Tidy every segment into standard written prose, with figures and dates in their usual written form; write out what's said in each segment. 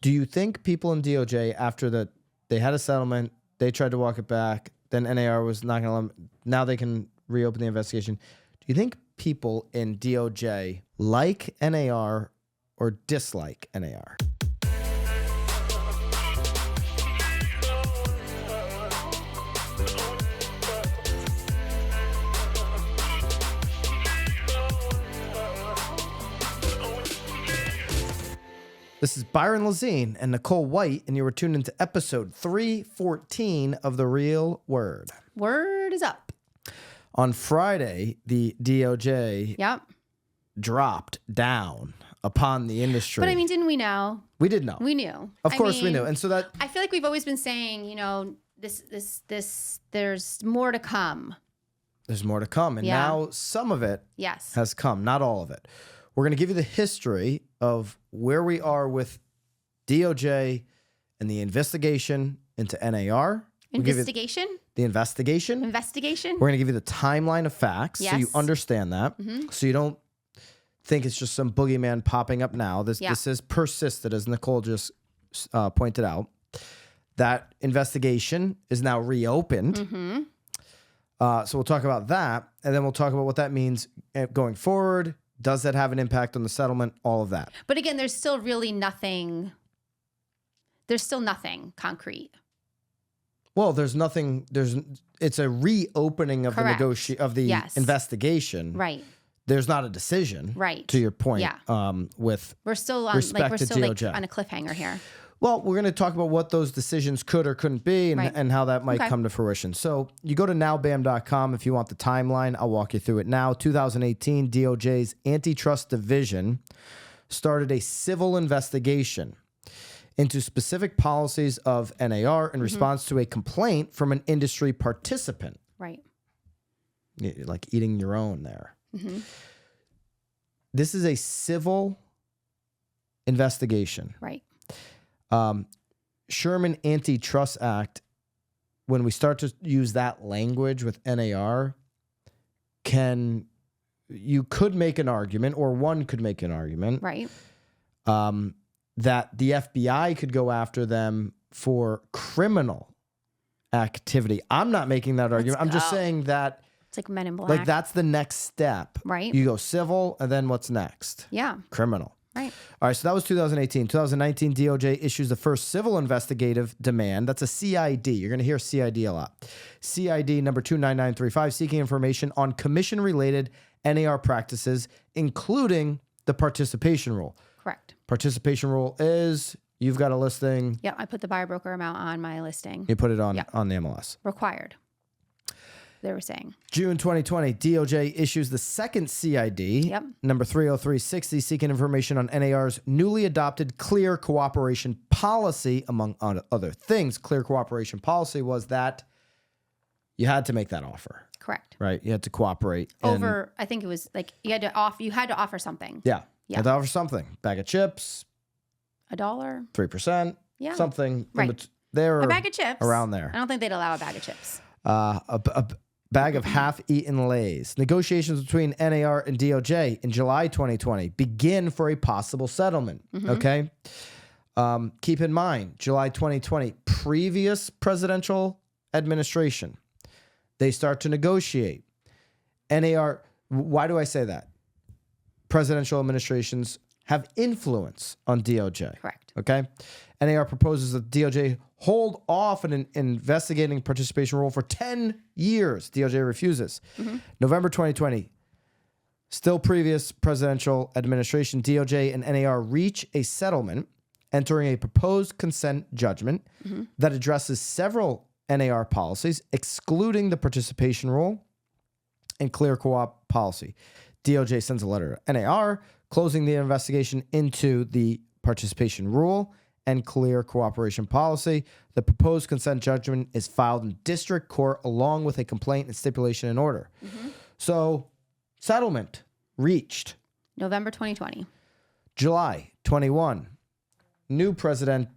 Do you think people in DOJ, after they had a settlement, they tried to walk it back, then NAR was not going to let them, now they can reopen the investigation. Do you think people in DOJ like NAR or dislike NAR? This is Byron Lazine and Nicole White, and you were tuned into episode 314 of The Real Word. Word is up. On Friday, the DOJ dropped down upon the industry. But I mean, didn't we know? We did know. We knew. Of course we knew. And so that... I feel like we've always been saying, you know, this, there's more to come. There's more to come. And now some of it has come, not all of it. We're going to give you the history of where we are with DOJ and the investigation into NAR. Investigation? The investigation. Investigation. We're going to give you the timeline of facts so you understand that. So you don't think it's just some boogeyman popping up now. This has persisted, as Nicole just pointed out. That investigation is now reopened. So we'll talk about that, and then we'll talk about what that means going forward. Does that have an impact on the settlement? All of that. But again, there's still really nothing. There's still nothing concrete. Well, there's nothing. It's a reopening of the investigation. Right. There's not a decision. Right. To your point. Yeah. We're still on DOJ. On a cliffhanger here. Well, we're going to talk about what those decisions could or couldn't be and how that might come to fruition. So you go to nowbam.com if you want the timeline. I'll walk you through it now. 2018, DOJ's Antitrust Division started a civil investigation into specific policies of NAR in response to a complaint from an industry participant. Right. Like eating your own there. This is a civil investigation. Right. Sherman Antitrust Act, when we start to use that language with NAR, you could make an argument, or one could make an argument, right, that the FBI could go after them for criminal activity. I'm not making that argument. I'm just saying that it's like Men in Black. Like that's the next step. Right. You go civil, and then what's next? Yeah. Criminal. Right. All right, so that was 2018. 2019, DOJ issues the first civil investigative demand. That's a CID. You're going to hear CID a lot. CID number 29935, seeking information on commission-related NAR practices, including the participation rule. Correct. Participation rule is you've got a listing. Yeah, I put the buyer broker amount on my listing. You put it on the MLS. Required. They were saying. June 2020, DOJ issues the second CID, number 30360, seeking information on NAR's newly adopted clear cooperation policy, among other things. Clear cooperation policy was that you had to make that offer. Correct. Right? You had to cooperate. I think it was like you had to offer something. Yeah. You had to offer something. Bag of chips. $1. 3%. Yeah. Something. Right. There. A bag of chips. Around there. I don't think they'd allow a bag of chips. A bag of half-eaten Lays. Negotiations between NAR and DOJ in July 2020 begin for a possible settlement. Okay? Keep in mind, July 2020, previous presidential administration, they start to negotiate. NAR, why do I say that? Presidential administrations have influence on DOJ. Correct. Okay? NAR proposes that DOJ hold off an investigating participation rule for 10 years. DOJ refuses. November 2020, still previous presidential administration, DOJ and NAR reach a settlement, entering a proposed consent judgment that addresses several NAR policies, excluding the participation rule and clear co-op policy. DOJ sends a letter to NAR, closing the investigation into the participation rule and clear cooperation policy. The proposed consent judgment is filed in district court along with a complaint and stipulation in order. So, settlement reached. November 2020. July 21. New president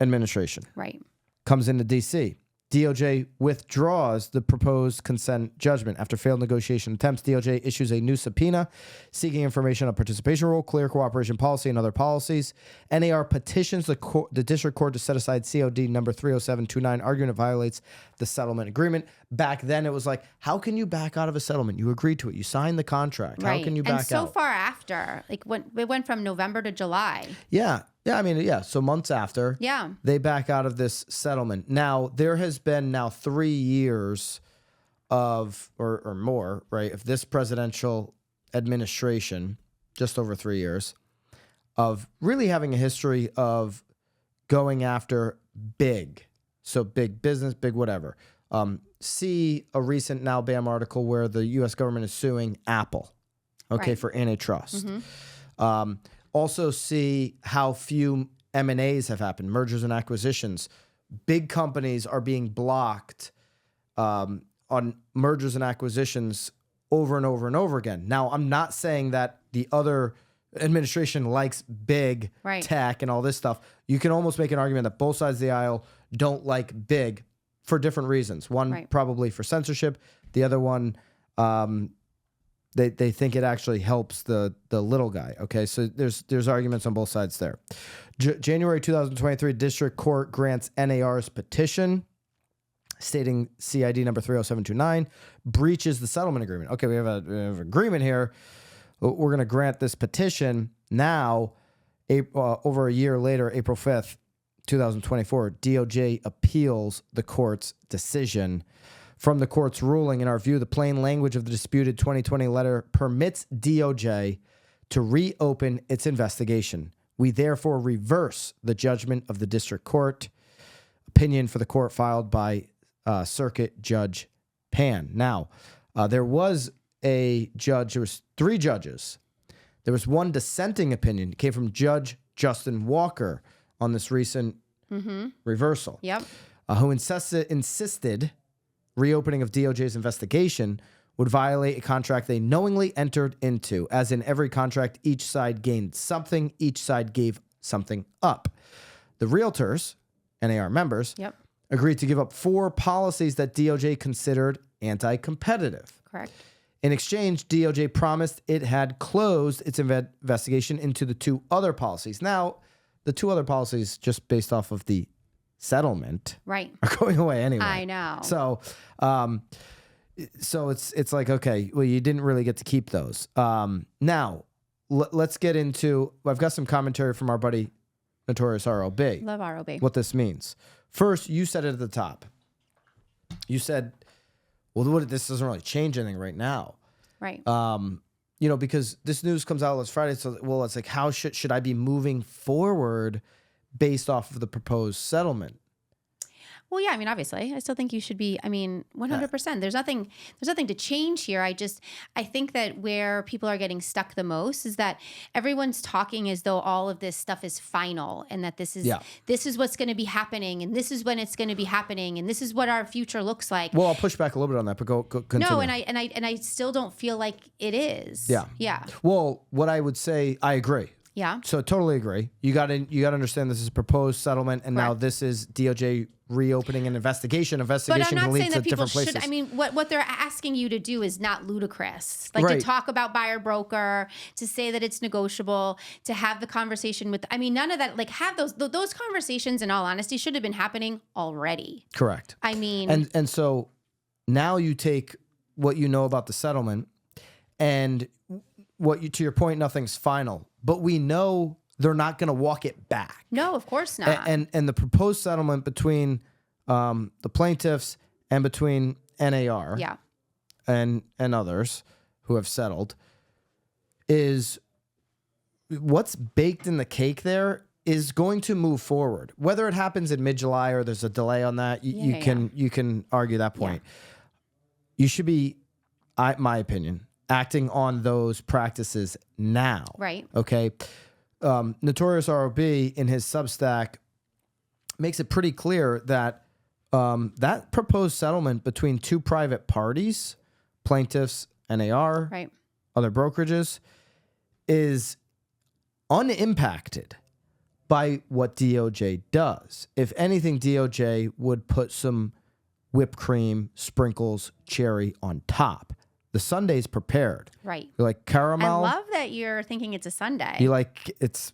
administration. Right. Comes into D.C. DOJ withdraws the proposed consent judgment. After failed negotiation attempts, DOJ issues a new subpoena seeking information on participation rule, clear cooperation policy, and other policies. NAR petitions the district court to set aside COD number 30729, arguing it violates the settlement agreement. Back then, it was like, how can you back out of a settlement? You agreed to it. You signed the contract. Right. How can you back out? And so far after, like when it went from November to July. Yeah. Yeah, I mean, yeah. So months after, they back out of this settlement. Now, there has been now 3 years of, or more, right, of this presidential administration, just over 3 years, of really having a history of going after big. So big business, big whatever. See a recent Now BAM article where the U.S. government is suing Apple, okay, for antitrust. Also see how few M&As have happened, mergers and acquisitions. Big companies are being blocked on mergers and acquisitions over and over and over again. Now, I'm not saying that the other administration likes big tech and all this stuff. You can almost make an argument that both sides of the aisle don't like big for different reasons. One, probably for censorship. The other one, they think it actually helps the little guy. Okay, so there's arguments on both sides there. January 2023, district court grants NAR's petition stating CID number 30729 breaches the settlement agreement. Okay, we have an agreement here. We're going to grant this petition. Now, over a year later, April 5th, 2024, DOJ appeals the court's decision. From the court's ruling, in our view, the plain language of the disputed 2020 letter permits DOJ to reopen its investigation. We therefore reverse the judgment of the district court. Opinion for the court filed by Circuit Judge Pan. Now, there was a judge, there was 3 judges. There was one dissenting opinion. It came from Judge Justin Walker on this recent reversal. Who insisted reopening of DOJ's investigation would violate a contract they knowingly entered into. As in every contract, each side gained something, each side gave something up. The realtors, NAR members, agreed to give up 4 policies that DOJ considered anti-competitive. Correct. In exchange, DOJ promised it had closed its investigation into the 2 other policies. Now, the 2 other policies, just based off of the settlement, are going away anyway. I know. So, it's like, okay, well, you didn't really get to keep those. Now, let's get into. I've got some commentary from our buddy Notorious ROB. Love ROB. What this means. First, you said it at the top. You said, well, this doesn't really change anything right now. Right. Because this news comes out last Friday. So, well, it's like, how should I be moving forward based off of the proposed settlement? Well, yeah, I mean, obviously, I still think you should be, 100%. There's nothing to change here. I think that where people are getting stuck the most is that everyone's talking as though all of this stuff is final and that this is what's going to be happening and this is when it's going to be happening and this is what our future looks like. Well, I'll push back a little bit on that, but go continue. No, and I still don't feel like it is. Yeah. Yeah. Well, what I would say, I agree. Yeah. So totally agree. You got to understand this is a proposed settlement, and now this is DOJ reopening an investigation. But I'm not can lead saying to that people different places. should. I mean, what they're asking you to do is not ludicrous. Like to talk about buyer broker, to say that it's negotiable, to have the conversation with. I mean, none of that. Like have those conversations. In all honesty, should have been happening already. Correct. I mean, and so now you take what you know about the settlement, and to your point, nothing's final. But we know they're not going to walk it back. No, of course not. And the proposed settlement between the plaintiffs and between NAR and others who have settled is what's baked in the cake there is going to move forward. Whether it happens in mid-July or there's a delay on that, you can argue that point. You should be, my opinion, acting on those practices now. Right. Okay. Notorious ROB in his Substack makes it pretty clear that that proposed settlement between 2 private parties, plaintiffs, NAR, other brokerages, is unimpacted by what DOJ does. If anything, DOJ would put some whipped cream, sprinkles, cherry on top. The sundae's prepared. Right. You like caramel? I love that you're thinking it's a sundae. You like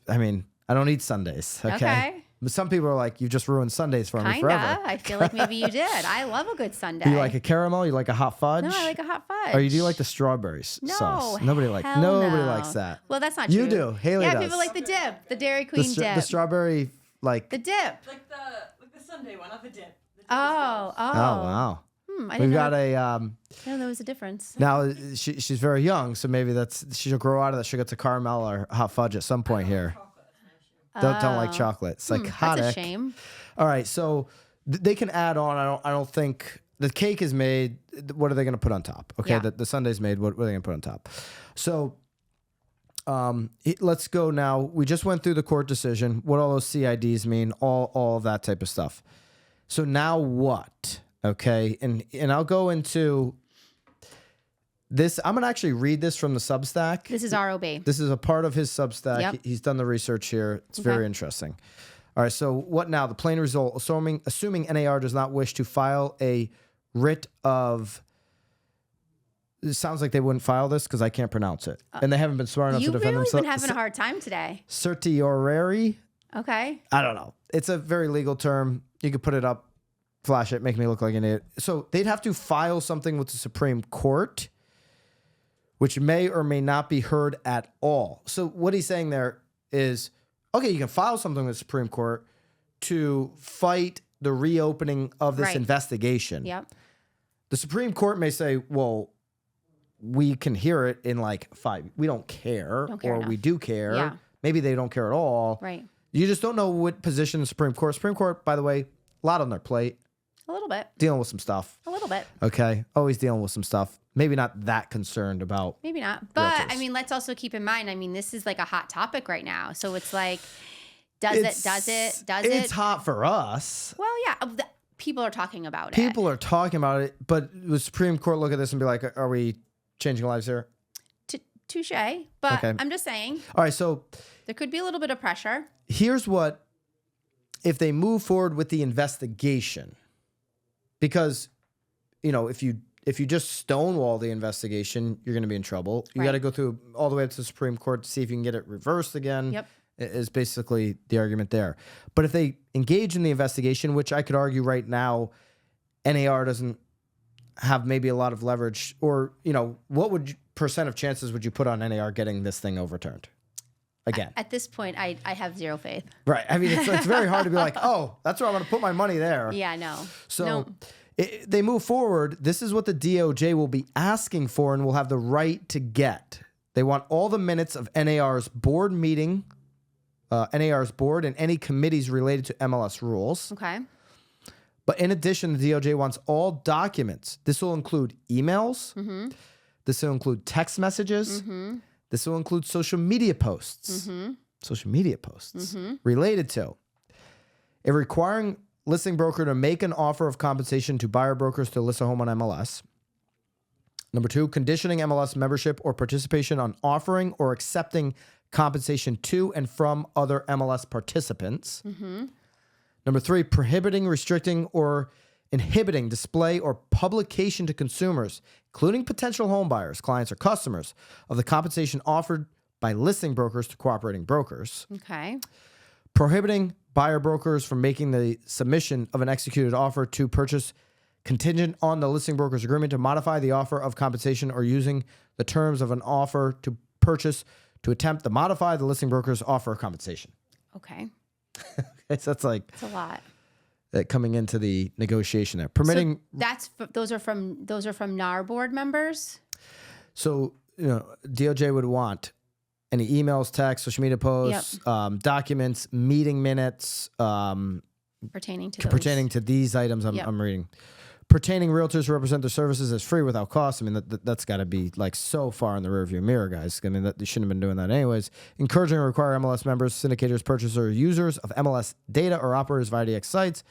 I mean, I don't eat sundaes. Okay. But some people are like, you just ruined sundaes for me forever. I feel like maybe you did. I love a good sundae. You like a caramel? You like a hot fudge? No, I like a hot fudge. Or do you like the strawberries sauce? Nobody likes that. Well, that's not true. You do. Haley does. Yeah, people like the dip, the Dairy Queen dip. The strawberry, like. The dip. Like the sundae one, not the dip. Oh, wow. We've got a. I know there was a difference. Now she's very young, so maybe she'll grow out of that. She'll get to caramel or hot fudge at some point here. Don't like chocolate. Psychotic. That's a shame. All right, so they can add on. I don't think the cake is made. What are they going to put on top? Okay, Yeah. the sundae's made. What are they going to put on top? So, let's go now. We just went through the court decision. What all those CIDs mean. All of that type of stuff. So now what? Okay, and I'll go into this. I'm gonna actually read this from the Substack. This is ROB. This is a part of his Substack. Yep. He's done the research here. It's very interesting. All right, so what now? The plain result, assuming NAR does not wish to file a writ of... It sounds like they wouldn't file this because I can't pronounce it. And they haven't been smart enough to defend themselves. You've really been having a hard time today. Certiorari? Okay. I don't know. It's a very legal term. You could put it up, flash it, make me look like an idiot. So they'd have to file something with the Supreme Court, which may or may not be heard at all. So what he's saying there is, okay, you can file something with the Supreme Court to fight the reopening of this investigation. Yep. The Supreme Court may say, well, we can hear it in like 5. We don't care, we do care. Yeah. Maybe they don't care at all. Right. You just don't know what position the Supreme Court, by the way, a lot on their plate. A little bit. Dealing with some stuff. A little bit. Okay. Always dealing with some stuff. Maybe not that concerned about. Maybe not. But realtors. I mean, let's also keep in mind, I mean, this is like a hot topic right now. So it's like, does it? It's hot for us. Well, yeah. People are talking about it. People are talking about it. But the Supreme Court look at this and be like, are we changing lives here? Touche. But Okay. I'm just saying. All right. So there could be a little bit of pressure. here's what, if they move forward with the investigation, because, you know, if you just stonewall the investigation, you're going to be in trouble. You got to go through all the way up to the Supreme Court to see if you can get it reversed again. Yep. Is basically the argument there. But if they engage in the investigation, which I could argue right now, NAR doesn't have maybe a lot of leverage, or, you know, what percent of chances would you put on NAR getting this thing overturned again? At this point, I have zero faith. Right. I mean, it's very hard to be like, oh, that's where I'm going to put my money there. Yeah, no. So they move forward. This is what the DOJ will be asking for and will have the right to get. They want all the minutes of NAR's board meeting, NAR's board, and any committees related to MLS rules. Okay. But in addition, the DOJ wants all documents. This will include emails. Mm-hmm. This will include text messages. Mm-hmm. This will include social media posts. Mm-hmm. Social media posts related to it, requiring listing broker to make an offer of compensation to buyer brokers to list a home on MLS. Number 2, conditioning MLS membership or participation on offering or accepting compensation to and from other MLS participants. Mm-hmm. Number 3, prohibiting, restricting, or inhibiting display or publication to consumers, including potential home buyers, clients, or customers, of the compensation offered by listing brokers to cooperating brokers. Okay. Prohibiting buyer brokers from making the submission of an executed offer to purchase contingent on the listing broker's agreement to modify the offer of compensation, or using the terms of an offer to purchase to attempt to modify the listing broker's offer of compensation. Okay. So that's like... It's a lot. Coming into the negotiation there. Permitting... So those are from NAR board members? So, you know, DOJ would want any emails, texts, social media posts, documents, meeting minutes, pertaining to these items I'm reading. Pertaining realtors who represent their services as free without cost. I mean, that's got to be like so far in the rearview mirror, guys. I mean, they shouldn't have been doing that anyways. Encouraging or require MLS members, syndicators, purchasers, or users of MLS data or operators via DX sites.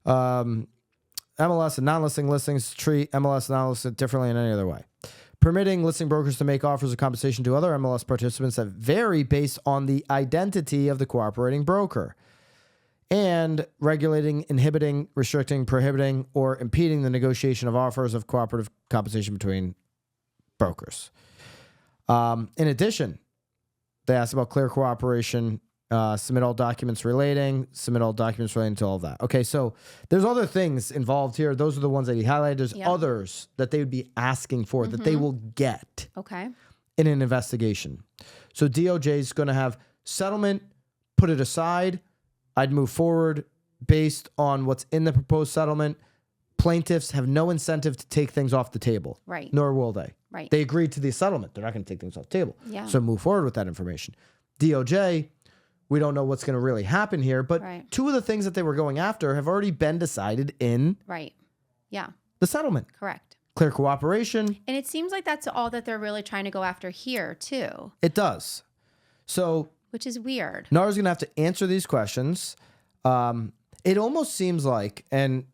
MLS and non-listing listings treat MLS and non-listed differently in any other way. Permitting listing brokers to make offers of compensation to other MLS participants that vary based on the identity of the cooperating broker. and regulating, inhibiting, restricting, prohibiting, or impeding the negotiation of offers of cooperative compensation between brokers. In addition, they asked about clear cooperation, submit all documents relating to all of that. Okay, so there's other things involved here. Those are the ones that he highlighted. There's others that they would be asking for that they will get in an investigation. So DOJ is going to have settlement, put it aside. I'd move forward based on what's in the proposed settlement. Plaintiffs have no incentive to take things off the table. Right. Nor will they. Right. They agreed to the settlement. They're not going to take things off the table. Yeah. So move forward with that information. DOJ, we don't know what's going to really happen here, but two of the things that they were going after have already been decided in the settlement. Correct. Clear cooperation. And it seems like that's all that they're really trying to go after here, too. It does. So, which is weird. NAR is going to have to answer these questions. It almost seems like, and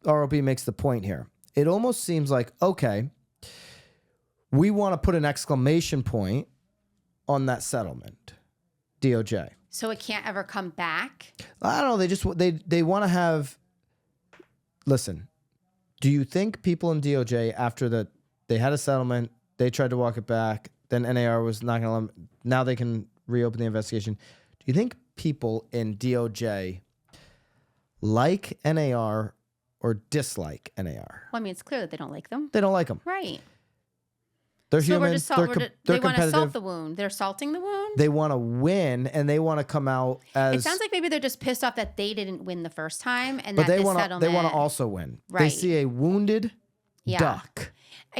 ROB makes the point here, it almost seems like, okay, we want to put an exclamation point on that settlement, DOJ. So it can't ever come back? I don't know. They want to have, listen, do you think people in DOJ, after they had a settlement, they tried to walk it back, then NAR was not going to let them, now they can reopen the investigation. Do you think people in DOJ like NAR or dislike NAR? Well, I mean, it's clear that they don't like them. They don't like them. Right. They're so human. They they're want to competitive. salt the wound. They're salting the wound? They want to win, and they want to come out as... It sounds like maybe they're just pissed off that they didn't win the first time, and but that they want settlement... They want to also win. Right. They see a wounded duck.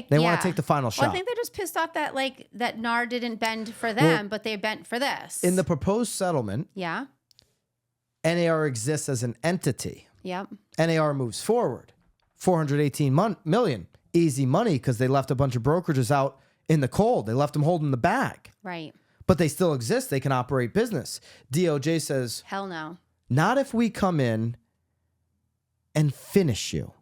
They want to take the final shot. Well, I think they're just pissed off that that NAR didn't bend for them, but they bent for this. In the proposed settlement, NAR exists as an entity. Yep. NAR moves forward. $418 million. Easy money because they left a bunch of brokerages out in the cold. They left them holding the bag. Right. But they still exist. They can operate business. DOJ says, hell no. Not if we come in and finish you.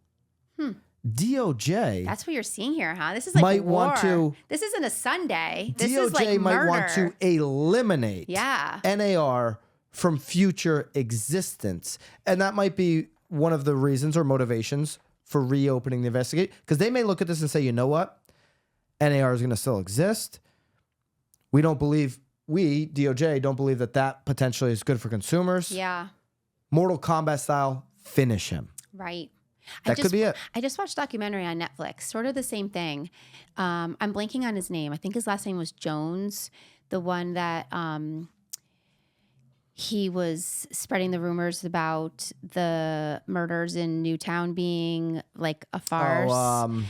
DOJ. That's what you're seeing here, huh? This is like might war. Want to. This isn't a Sunday. This DOJ is like might murder. want to eliminate NAR from future existence. And that might be one of the reasons or motivations for reopening the investigation. Because they may look at this and say, you know what? NAR is going to still exist. We, DOJ, don't believe that potentially is good for consumers. Yeah. Mortal Kombat style, finish him. Right. That could be it. I just watched a documentary on Netflix, sort of the same thing. I'm blanking on his name. I think his last name was Jones, the one that he was spreading the rumors about the murders in Newtown being like a farce.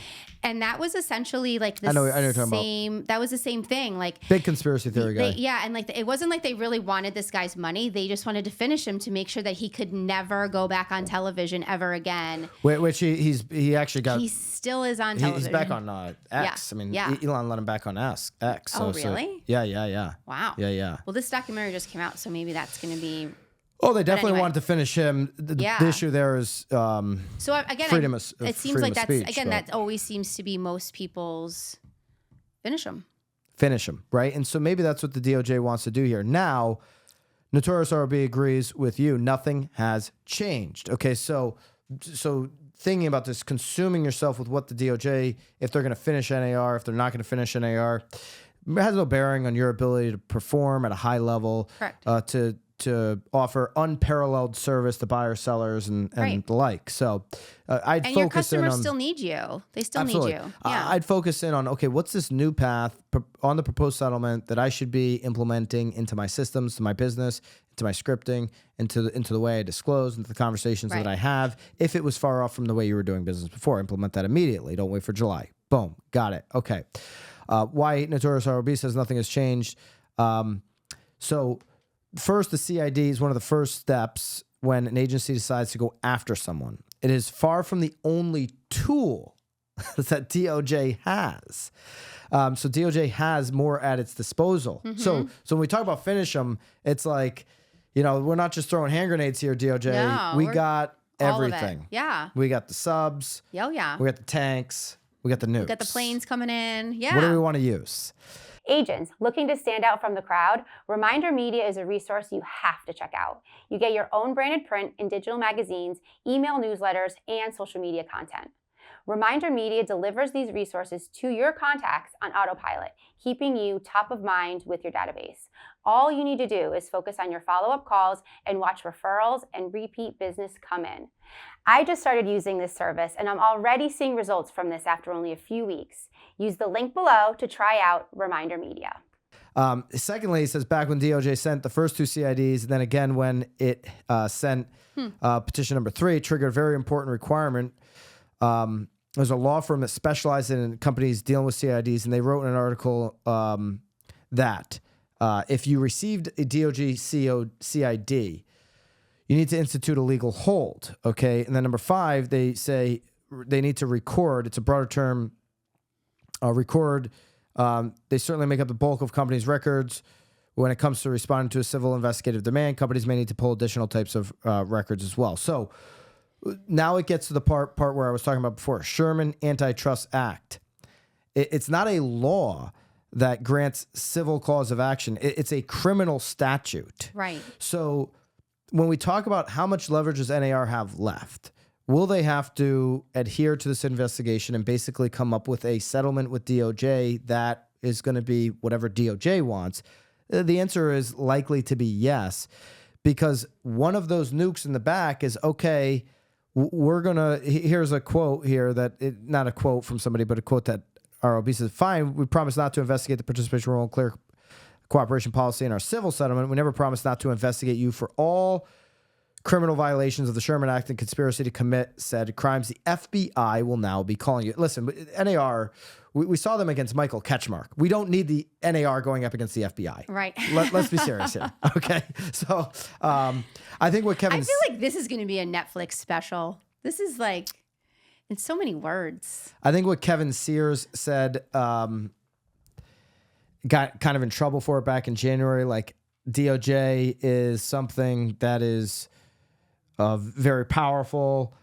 And that was essentially like the same. That was the same thing. Like big conspiracy theory guy. And like it wasn't like they really wanted this guy's money. They just wanted to finish him to make sure that he could never go back on television ever again. Which he actually got. He still is on television. He's back on X. I mean, Elon let him back on X. Oh, really? Yeah. Wow. Yeah. Well, this documentary just came out, so maybe that's going to be. Oh, they definitely wanted to finish him. The issue there is so again, freedom of it seems like that's speech, that always seems to be most people's finish them, right? And so maybe that's what the DOJ wants to do here. Now, Notorious ROB agrees with you. Nothing has changed. Okay, so thinking about this, consuming yourself with what the DOJ, if they're going to finish NAR, if they're not going to finish NAR, it has no bearing on your ability to perform at a high level. Correct. To offer unparalleled service to buyers, sellers, and the like. So I'd focus in on... And your customers still need you. They still need you. Yeah. I'd focus in on, okay, what's this new path on the proposed settlement that I should be implementing into my systems, to my business, into my scripting, into the way I disclose, into the conversations that I have. If it was far off from the way you were doing business before, implement that immediately. Don't wait for July. Boom. Got it. Okay. Why Notorious ROB says nothing has changed. So... First, the CID is one of the first steps when an agency decides to go after someone. It is far from the only tool that DOJ has. So DOJ has more at its disposal. So when we talk about finish them, it's like, we're not just throwing hand grenades here, DOJ. No, we got everything. Yeah. We got the subs. Yeah. We got the tanks. We got the nukes. We got the planes coming in. Yeah. What do we want to use? Agents looking to stand out from the crowd, Reminder Media is a resource you have to check out. You get your own branded print and digital magazines, email newsletters, and social media content. Reminder Media delivers these resources to your contacts on autopilot, keeping you top of mind with your database. All you need to do is focus on your follow-up calls and watch referrals and repeat business come in. I just started using this service and I'm already seeing results from this after only a few weeks. Use the link below to try out Reminder Media. Secondly, it says back when DOJ sent the first two CIDs, and then again when it sent petition number 3, it triggered a very important requirement. There's a law firm that specializes in companies dealing with CIDs, and they wrote in an article that if you received a DOJ CID, you need to institute a legal hold, okay? And then number 5, they say they need to record. It's a broader term, record. They certainly make up the bulk of companies' records. When it comes to responding to a civil investigative demand, companies may need to pull additional types of records as well. So now it gets to the part where I was talking about before, Sherman Antitrust Act. It's not a law that grants civil cause of action. It's a criminal statute. Right. So when we talk about how much leverage does NAR have left, will they have to adhere to this investigation and basically come up with a settlement with DOJ that is going to be whatever DOJ wants? The answer is likely to be yes, because one of those nukes in the back is, okay, we're going to, here's a quote here not a quote from somebody, but a quote that ROB says, fine, we promise not to investigate the participation rule and clear cooperation policy in our civil settlement. We never promise not to investigate you for all criminal violations of the Sherman Act and conspiracy to commit said crimes. The FBI will now be calling you. Listen, NAR, we saw them against Michael Ketchmark. We don't need the NAR going up against the FBI. Right. Let's be serious here. Okay. So I think what Kevin... I feel like this is going to be a Netflix special. This is like, in so many words. I think what Kevin Sears said got kind of in trouble for it back in January. Like, DOJ is something that is very powerful,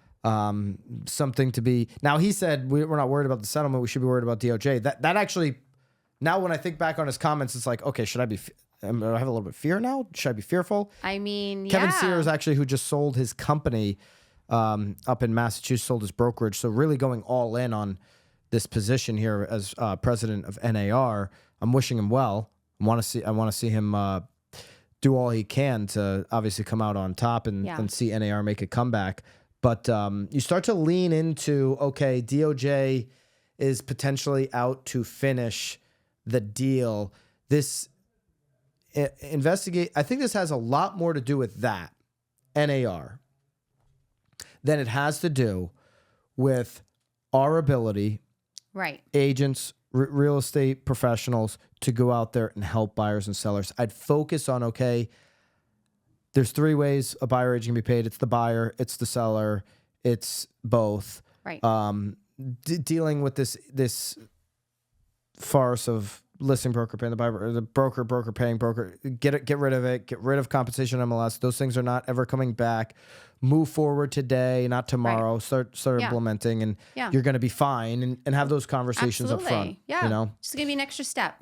something to be... Now, he said, we're not worried about the settlement. We should be worried about DOJ. That actually... Now, when I think back on his comments, it's like, okay, should I be... I have a little bit of fear now? Should I be fearful? I mean, Kevin Sears, actually, who just sold his company up in Massachusetts, sold his brokerage. So really going all in on this position here as president of NAR. I'm wishing him well. I want to see him do all he can to obviously come out on top and see NAR make a comeback. But you start to lean into, okay, DOJ is potentially out to finish the deal. This investigate. I think this has a lot more to do with that, NAR, than it has to do with our ability, right? Agents, real estate professionals, to go out there and help buyers and sellers. I'd focus on, okay, there's 3 ways a buyer agent can be paid. It's the buyer, it's the seller, it's both. Right. Dealing with this farce of listing broker paying the buyer, the broker paying broker, get rid of it, get rid of compensation MLS. Those things are not ever coming back. Move forward today, not tomorrow. Right. Start implementing, and you're going to be fine. And have those conversations up front. Yeah, you know, just give me an extra step.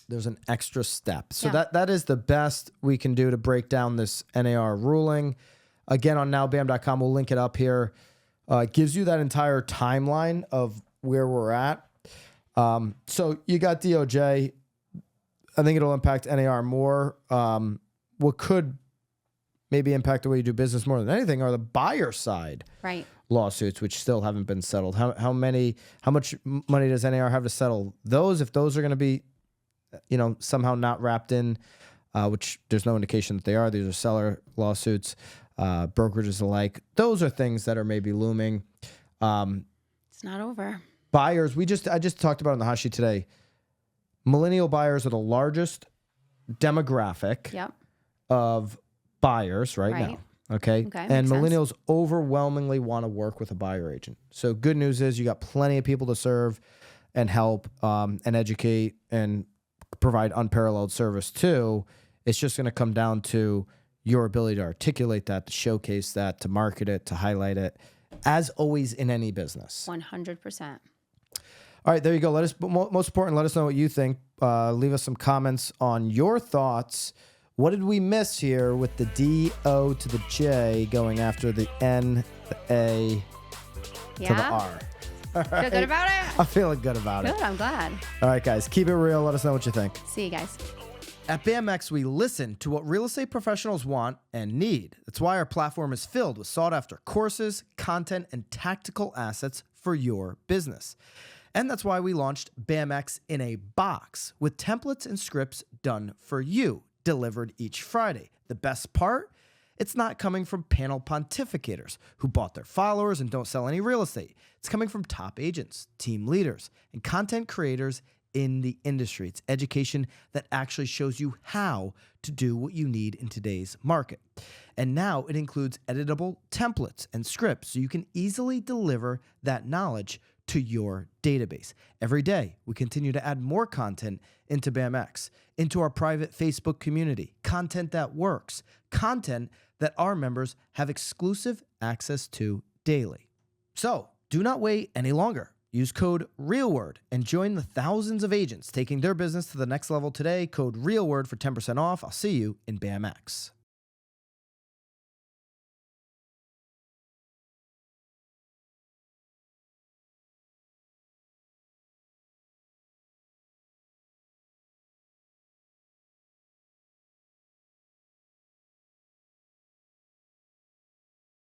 There's an extra step. So that is the best we can do to break down this NAR ruling. Again, on nowbam.com, we'll link it up here. It gives you that entire timeline of where we're at. So you got DOJ. I think it'll impact NAR more. What could maybe impact the way you do business more than anything are the buyer side lawsuits, which still haven't been settled. How much money does NAR have to settle those? If those are going to be, somehow not wrapped in, which there's no indication that they are. These are seller lawsuits, brokerages alike. Those are things that are maybe looming. It's not over. Buyers, I just talked about it on the hot sheet today. Millennial buyers are the largest demographic of buyers right now. Okay. And millennials overwhelmingly want to work with a buyer agent. So good news is you got plenty of people to serve and help and educate and provide unparalleled service too. It's just going to come down to your ability to articulate that, to showcase that, to market it, to highlight it, as always in any business. 100%. All right, there you go. Let us, most important, let us know what you think. Leave us some comments on your thoughts. What did we miss here with the D-O to the J going after the N, the A to the R? All Feel right. good about it? I'm feeling good about it. Good, I'm glad. All right, guys, keep it real. Let us know what you think. See you guys. At BAMX, we listen to what real estate professionals want and need. That's why our platform is filled with sought-after courses, content, and tactical assets for your business. And that's why we launched BAMX in a box with templates and scripts done for you, delivered each Friday. The best part? It's not coming from panel pontificators who bought their followers and don't sell any real estate. It's coming from top agents, team leaders, and content creators in the industry. It's education that actually shows you how to do what you need in today's market. And now it includes editable templates and scripts so you can easily deliver that knowledge to your database. Every day, we continue to add more content into BAMX, into our private Facebook community, content that works, content that our members have exclusive access to daily. So do not wait any longer. Use code REALWORD and join the thousands of agents taking their business to the next level today. Code REALWORD for 10% off. I'll see you in BAMX.